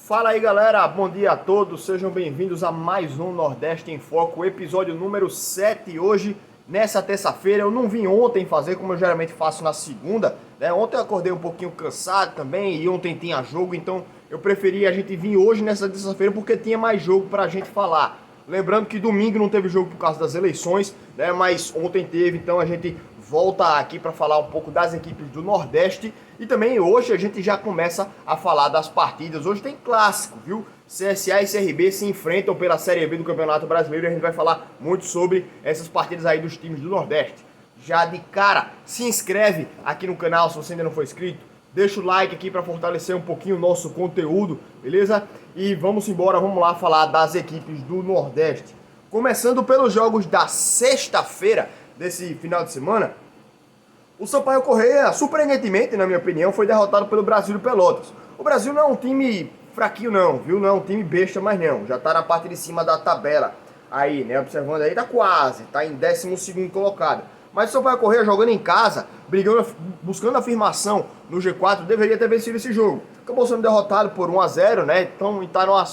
Fala aí galera, bom dia a todos, sejam bem-vindos a mais um Nordeste em Foco, episódio número 7 hoje, nessa terça-feira. Eu não vim ontem fazer como eu geralmente faço na segunda, né? Ontem eu acordei um pouquinho cansado também e ontem tinha jogo, então eu preferi a gente vir hoje nessa terça-feira porque tinha mais jogo pra gente falar. Lembrando que domingo não teve jogo por causa das eleições, né? Mas ontem teve, então a gente volta aqui para falar um pouco das equipes do Nordeste e também hoje a gente já começa a falar das partidas. Hoje tem clássico, viu? CSA e CRB se enfrentam pela Série B do Campeonato Brasileiro e a gente vai falar muito sobre essas partidas aí dos times do Nordeste. Já de cara, se inscreve aqui no canal se você ainda não for inscrito. Deixa o like aqui para fortalecer um pouquinho o nosso conteúdo, beleza? E vamos embora, vamos lá falar das equipes do Nordeste. Começando pelos jogos da sexta-feira desse final de semana, o Sampaio Corrêa, surpreendentemente, na minha opinião, foi derrotado pelo Brasil de Pelotas. O Brasil não é um time fraquinho não, viu? Não é um time besta, mas não. Já tá na parte de cima da tabela. Aí, né? Observando aí, tá quase. Tá em 12º colocado. Mas o Sampaio Corrêa jogando em casa, brigando, buscando afirmação no G4, deveria ter vencido esse jogo. Acabou sendo derrotado por 1-0, né? Então tá numa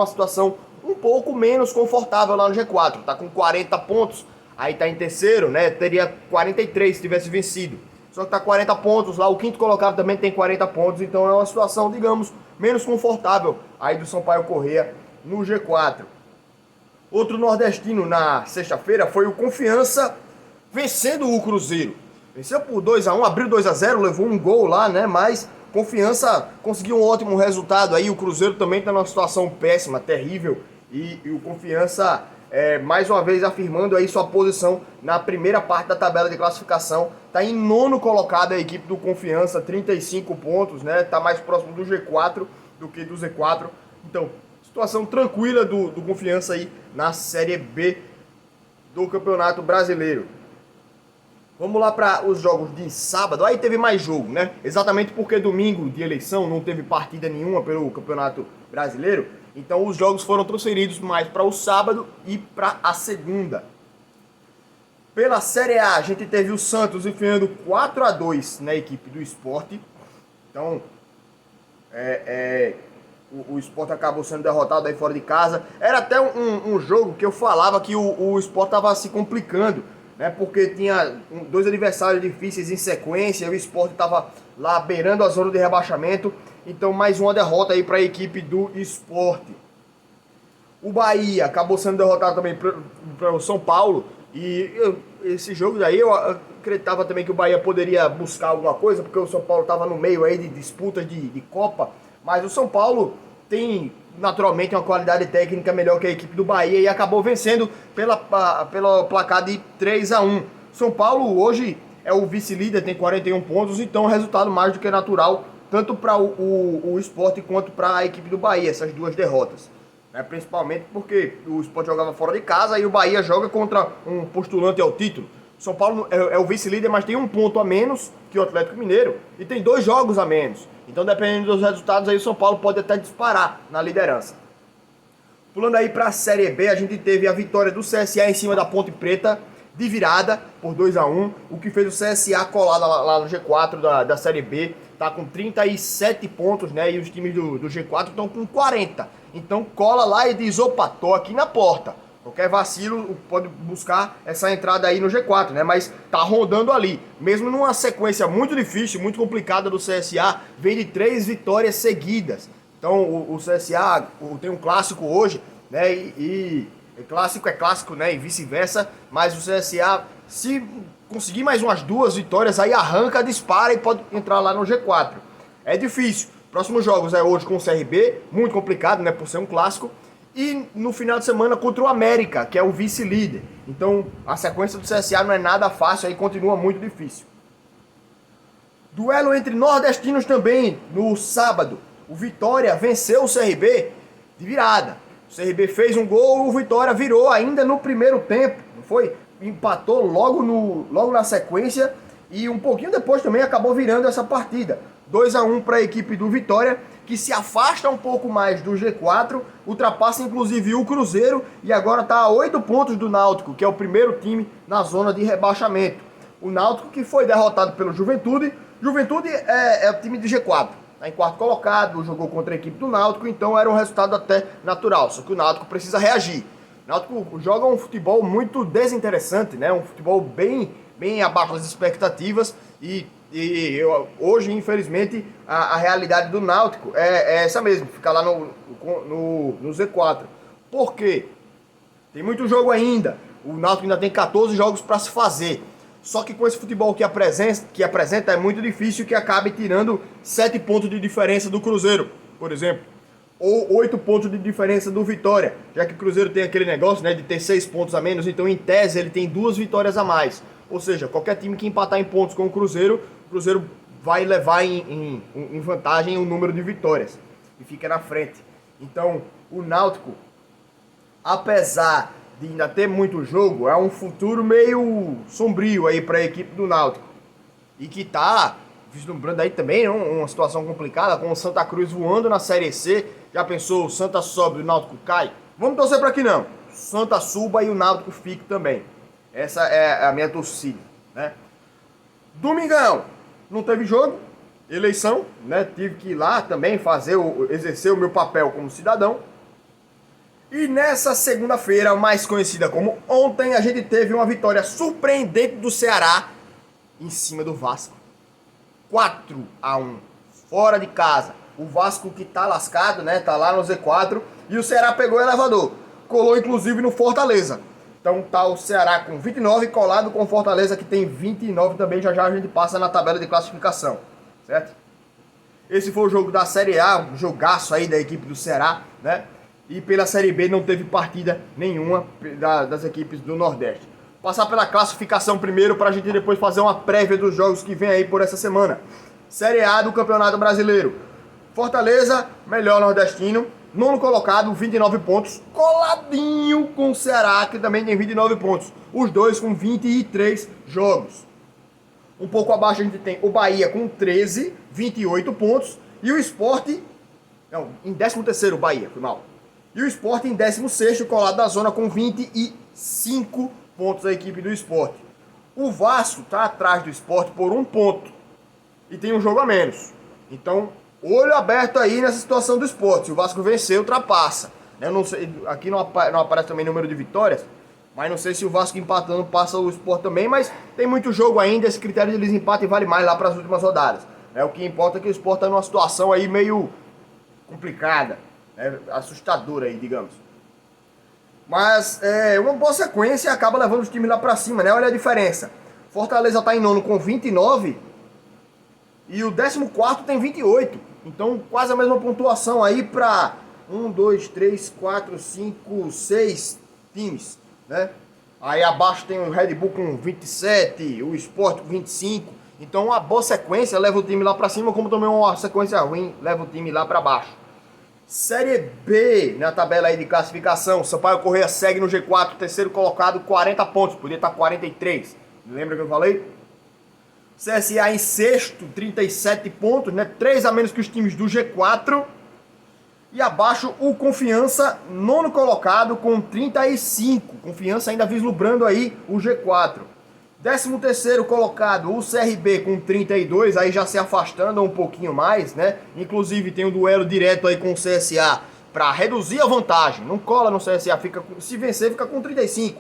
situação um pouco menos confortável lá no G4. Tá com 40 pontos. Aí tá em terceiro, né? Teria 43 se tivesse vencido. Só que tá 40 pontos lá. O quinto colocado também tem 40 pontos. Então é uma situação, digamos, menos confortável aí do Sampaio Corrêa no G4. Outro nordestino na sexta-feira foi o Confiança vencendo o Cruzeiro. Venceu por 2-1, abriu 2-0, levou um gol lá, né? Mas Confiança conseguiu um ótimo resultado aí. O Cruzeiro também tá numa situação péssima, terrível. E o Confiança... mais uma vez afirmando aí sua posição na primeira parte da tabela de classificação. Está em nono colocado a equipe do Confiança, 35 pontos, né? Está mais próximo do G4 do que do Z4. Então, situação tranquila do Confiança aí na Série B do Campeonato Brasileiro. Vamos lá para os jogos de sábado. Aí teve mais jogo, né? Exatamente porque domingo de eleição não teve partida nenhuma pelo Campeonato Brasileiro. Então os jogos foram transferidos mais para o sábado e para a segunda. Pela Série A, a gente teve o Santos enfiando 4-2 na equipe do Sport. Então, o Sport acabou sendo derrotado aí fora de casa. Era até um jogo que eu falava que o Sport estava se complicando, né? Porque tinha dois adversários difíceis em sequência. O Sport estava lá beirando a zona de rebaixamento. Então mais uma derrota aí para a equipe do Sport. O Bahia acabou sendo derrotado também para o São Paulo. E esse jogo daí eu acreditava também que o Bahia poderia buscar alguma coisa, porque o São Paulo estava no meio aí de disputas de Copa. Mas o São Paulo tem naturalmente uma qualidade técnica melhor que a equipe do Bahia e acabou vencendo pelo placar de 3-1. São Paulo hoje é o vice-líder, tem 41 pontos, então é um resultado mais do que natural, tanto para o Sport quanto para a equipe do Bahia, essas duas derrotas. Principalmente porque o Sport jogava fora de casa e o Bahia joga contra um postulante ao título. São Paulo é o vice-líder, mas tem um ponto a menos que o Atlético Mineiro e tem 2 jogos a menos. Então, dependendo dos resultados, aí o São Paulo pode até disparar na liderança. Pulando aí para a Série B, a gente teve a vitória do CSA em cima da Ponte Preta, de virada, por 2-1, o que fez o CSA colar lá no G4 da Série B. Tá com 37 pontos, né? E os times do G4 estão com 40. Então cola lá e diz, opa, tô aqui na porta. Qualquer vacilo pode buscar essa entrada aí no G4, né? Mas tá rondando ali. Mesmo numa sequência muito difícil, muito complicada do CSA, vem de 3 vitórias seguidas. Então o CSA tem um clássico hoje, né? E clássico é clássico, né? E vice-versa. Mas o CSA, se conseguir mais umas 2 vitórias, aí arranca, dispara e pode entrar lá no G4. É difícil. Próximos jogos é hoje com o CRB, muito complicado, né? Por ser um clássico. E no final de semana contra o América, que é o vice-líder. Então a sequência do CSA não é nada fácil, aí continua muito difícil. Duelo entre nordestinos também no sábado. O Vitória venceu o CRB de virada. O CRB fez um gol, o Vitória virou ainda no primeiro tempo, não foi? Empatou logo na sequência e um pouquinho depois também acabou virando essa partida. 2-1 para a equipe do Vitória, que se afasta um pouco mais do G4, ultrapassa inclusive o Cruzeiro e agora está a 8 pontos do Náutico, que é o primeiro time na zona de rebaixamento. O Náutico que foi derrotado pelo Juventude. Juventude é o time de G4, está em quarto colocado, jogou contra a equipe do Náutico, então era um resultado até natural. Só que o Náutico precisa reagir. O Náutico joga um futebol muito desinteressante, né? Um futebol bem abaixo das expectativas hoje, infelizmente, a realidade do Náutico é essa mesmo, ficar lá no Z4. Por quê? Tem muito jogo ainda. O Náutico ainda tem 14 jogos para se fazer. Só que com esse futebol que apresenta é muito difícil que acabe tirando 7 pontos de diferença do Cruzeiro, por exemplo. Ou 8 pontos de diferença do Vitória. Já que o Cruzeiro tem aquele negócio, né, de ter 6 pontos a menos, então em tese ele tem 2 vitórias a mais. Ou seja, qualquer time que empatar em pontos com o Cruzeiro vai levar em vantagem o número de vitórias. E fica na frente. Então, o Náutico, apesar de ainda ter muito jogo, é um futuro meio sombrio aí para a equipe do Náutico. E que tá vislumbrando aí também uma situação complicada, com o Santa Cruz voando na Série C. Já pensou, o Santa sobe e o Náutico cai? Vamos torcer para que não. Santa suba e o Náutico fique também. Essa é a minha torcida, né? Domingão, não teve jogo, eleição, né? Tive que ir lá também exercer o meu papel como cidadão. E nessa segunda-feira, mais conhecida como ontem, a gente teve uma vitória surpreendente do Ceará em cima do Vasco. 4-1, fora de casa. O Vasco que tá lascado, né? Tá lá no Z4. E o Ceará pegou o elevador. Colou inclusive no Fortaleza. Então tá o Ceará com 29, colado com o Fortaleza que tem 29 também. Já a gente passa na tabela de classificação, certo? Esse foi o jogo da Série A, um jogaço aí da equipe do Ceará, né? E pela Série B não teve partida nenhuma das equipes do Nordeste. Passar pela classificação primeiro para a gente depois fazer uma prévia dos jogos que vem aí por essa semana. Série A do Campeonato Brasileiro. Fortaleza, melhor nordestino, nono colocado, 29 pontos, coladinho com o Ceará, que também tem 29 pontos. Os dois com 23 jogos. Um pouco abaixo a gente tem o Bahia com 13, 28 pontos. E o Sport, não, em 13º o Bahia, foi mal. E o Sport em 16º, colado na zona com 25 pontos a equipe do Sport. O Vasco está atrás do Sport por 1 ponto. E tem um jogo a menos. Então, olho aberto aí nessa situação do Sport. Se o Vasco vencer, ultrapassa. Eu não sei, aqui não aparece também número de vitórias. Mas não sei se o Vasco empatando passa o Sport também. Mas tem muito jogo ainda. Esse critério de desempate vale mais lá para as últimas rodadas. O que importa é que o Sport está numa situação aí meio complicada. Assustadora aí, digamos. Mas uma boa sequência acaba levando os times lá pra cima, né? Olha a diferença. Fortaleza tá em nono com 29 e o 14º tem 28. Então quase a mesma pontuação aí pra 1, 2, 3, 4, 5, 6 times, né? Aí abaixo tem o Red Bull com 27, o Sport com 25. Então uma boa sequência leva o time lá pra cima, como também uma sequência ruim leva o time lá pra baixo. Série B, na tabela aí de classificação, Sampaio Corrêa segue no G4, terceiro colocado, 40 pontos, podia estar 43, lembra que eu falei? CSA em sexto, 37 pontos, né? 3 a menos que os times do G4. E abaixo o Confiança, nono colocado, com 35, Confiança ainda vislumbrando aí o G4. 13º colocado, o CRB com 32, aí já se afastando um pouquinho mais, né? Inclusive tem um duelo direto aí com o CSA para reduzir a vantagem. Não cola no CSA, se vencer fica com 35.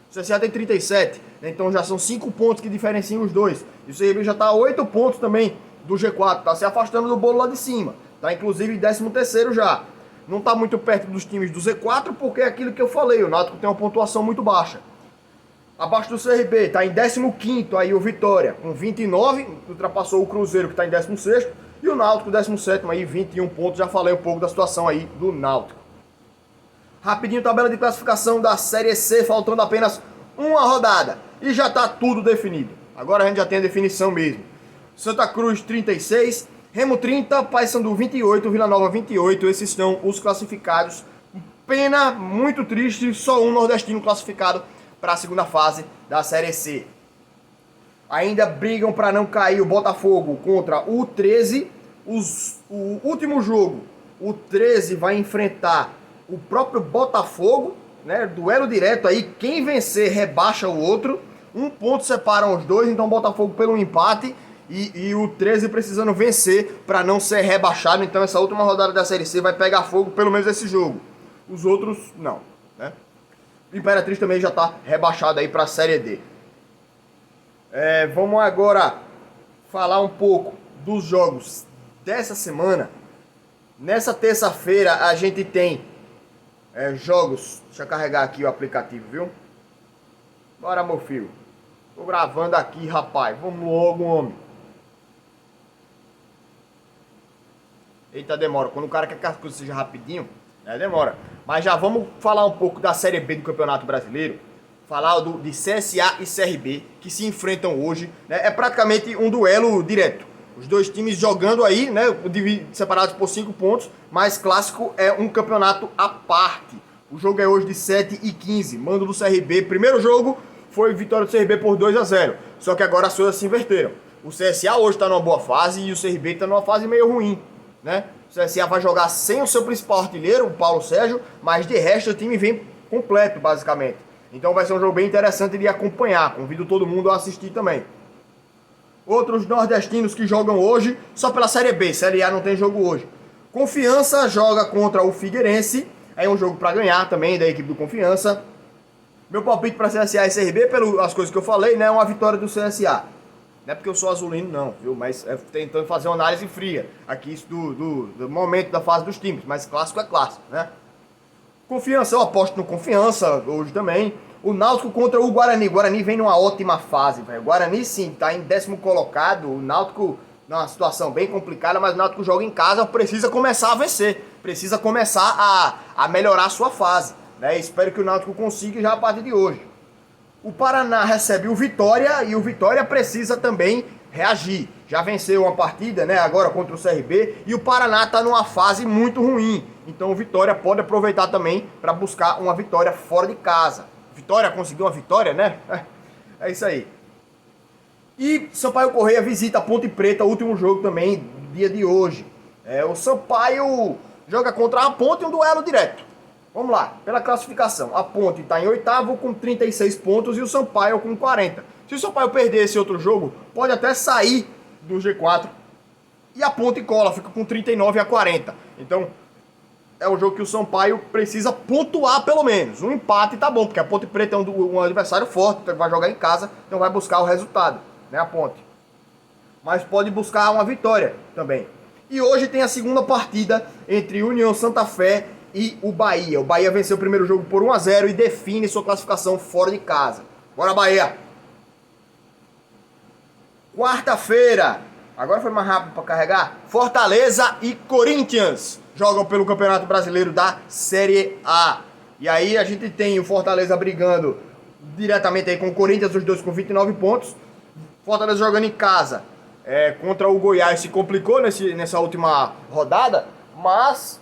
O CSA tem 37, né? Então já são 5 pontos que diferenciam os dois. E o CRB já está a 8 pontos também do G4, tá se afastando do bolo lá de cima. Tá inclusive em 13º já. Não tá muito perto dos times do Z4 porque é aquilo que eu falei, o Náutico tem uma pontuação muito baixa. Abaixo do CRB, está em 15º aí o Vitória, com 29, ultrapassou o Cruzeiro que está em 16º, e o Náutico 17º aí, 21 pontos, já falei um pouco da situação aí do Náutico. Rapidinho, tabela de classificação da Série C, faltando apenas uma rodada, e já está tudo definido. Agora a gente já tem a definição mesmo. Santa Cruz 36, Remo 30, Paysandu 28, Vila Nova 28, esses são os classificados. Pena, muito triste, só um nordestino classificado para a segunda fase da Série C. Ainda brigam para não cair o Botafogo contra o 13. O último jogo, o 13 vai enfrentar o próprio Botafogo, né? Duelo direto aí, quem vencer rebaixa o outro. 1 ponto separam os dois, então o Botafogo pelo empate e o 13 precisando vencer para não ser rebaixado. Então essa última rodada da Série C vai pegar fogo, pelo menos esse jogo. Os outros, não, né? O Imperatriz também já está rebaixado aí para a Série D. Vamos agora falar um pouco dos jogos dessa semana. Nessa terça-feira a gente tem jogos. Deixa eu carregar aqui o aplicativo, viu? Bora, meu filho. Tô gravando aqui, rapaz. Vamos logo, homem. Eita, demora. Quando o cara quer que as coisas sejam rapidinho, demora. Mas já vamos falar um pouco da Série B do Campeonato Brasileiro. Falar de CSA e CRB, que se enfrentam hoje. Né? É praticamente um duelo direto. Os dois times jogando aí, né, separados por 5 pontos, mas clássico é um campeonato à parte. O jogo é hoje de 7h15, mando do CRB. Primeiro jogo foi vitória do CRB por 2-0, só que agora as coisas se inverteram. O CSA hoje está numa boa fase e o CRB está numa fase meio ruim, né? O CSA vai jogar sem o seu principal artilheiro, o Paulo Sérgio, mas de resto o time vem completo, basicamente. Então vai ser um jogo bem interessante de acompanhar, convido todo mundo a assistir também. Outros nordestinos que jogam hoje, só pela Série B, Série A não tem jogo hoje. Confiança joga contra o Figueirense, é um jogo para ganhar também da equipe do Confiança. Meu palpite para CSA e CRB, pelas coisas que eu falei, né, é uma vitória do CSA. Não é porque eu sou azulino não, viu, mas tentando fazer uma análise fria aqui isso do momento da fase dos times, mas clássico é clássico, né? Confiança, eu aposto no Confiança hoje também. O Náutico contra o Guarani. O Guarani vem numa ótima fase, velho. O Guarani, sim, tá em 10º colocado. O Náutico, numa situação bem complicada, mas o Náutico joga em casa, precisa começar a vencer. Precisa começar a melhorar a sua fase. Né? Espero que o Náutico consiga já a partir de hoje. O Paraná recebe o Vitória e o Vitória precisa também reagir. Já venceu uma partida, né, agora contra o CRB, e o Paraná está numa fase muito ruim. Então o Vitória pode aproveitar também para buscar uma vitória fora de casa. Vitória conseguiu uma vitória, né? É isso aí. E Sampaio Corrêa visita a Ponte Preta, último jogo também, dia de hoje. O Sampaio joga contra a Ponte, um duelo direto. Vamos lá, pela classificação. A Ponte está em 8º com 36 pontos e o Sampaio com 40. Se o Sampaio perder esse outro jogo, pode até sair do G4 e a Ponte cola, fica com 39 a 40. Então, é um jogo que o Sampaio precisa pontuar pelo menos. Um empate tá bom, porque a Ponte Preta é um adversário forte, então vai jogar em casa, então vai buscar o resultado, né, a Ponte. Mas pode buscar uma vitória também. E hoje tem a segunda partida entre União Santa Fé e o Bahia. O Bahia venceu o primeiro jogo por 1-0 e define sua classificação fora de casa. Bora, Bahia! Quarta-feira, agora foi mais rápido para carregar, Fortaleza e Corinthians jogam pelo Campeonato Brasileiro da Série A. E aí a gente tem o Fortaleza brigando diretamente aí com o Corinthians, os dois com 29 pontos. Fortaleza jogando em casa contra o Goiás, se complicou nessa última rodada, mas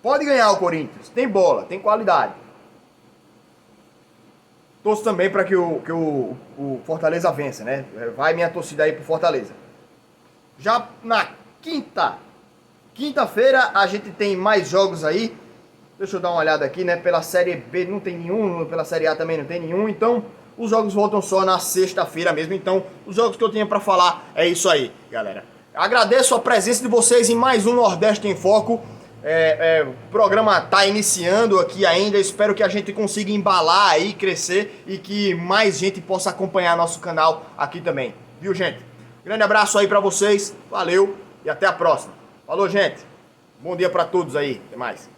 pode ganhar o Corinthians, tem bola, tem qualidade. Torço também para que o Fortaleza vença, né? Vai minha torcida aí pro Fortaleza. Já na quinta-feira a gente tem mais jogos aí. Deixa eu dar uma olhada aqui, né? Pela Série B não tem nenhum, pela Série A também não tem nenhum. Então, os jogos voltam só na sexta-feira mesmo. Então, os jogos que eu tinha para falar é isso aí, galera. Agradeço a presença de vocês em mais um Nordeste em Foco. O programa tá iniciando aqui ainda. Espero que a gente consiga embalar aí, crescer e que mais gente possa acompanhar nosso canal aqui também. Viu, gente? Grande abraço aí para vocês. Valeu e até a próxima. Falou, gente. Bom dia para todos aí. Até mais.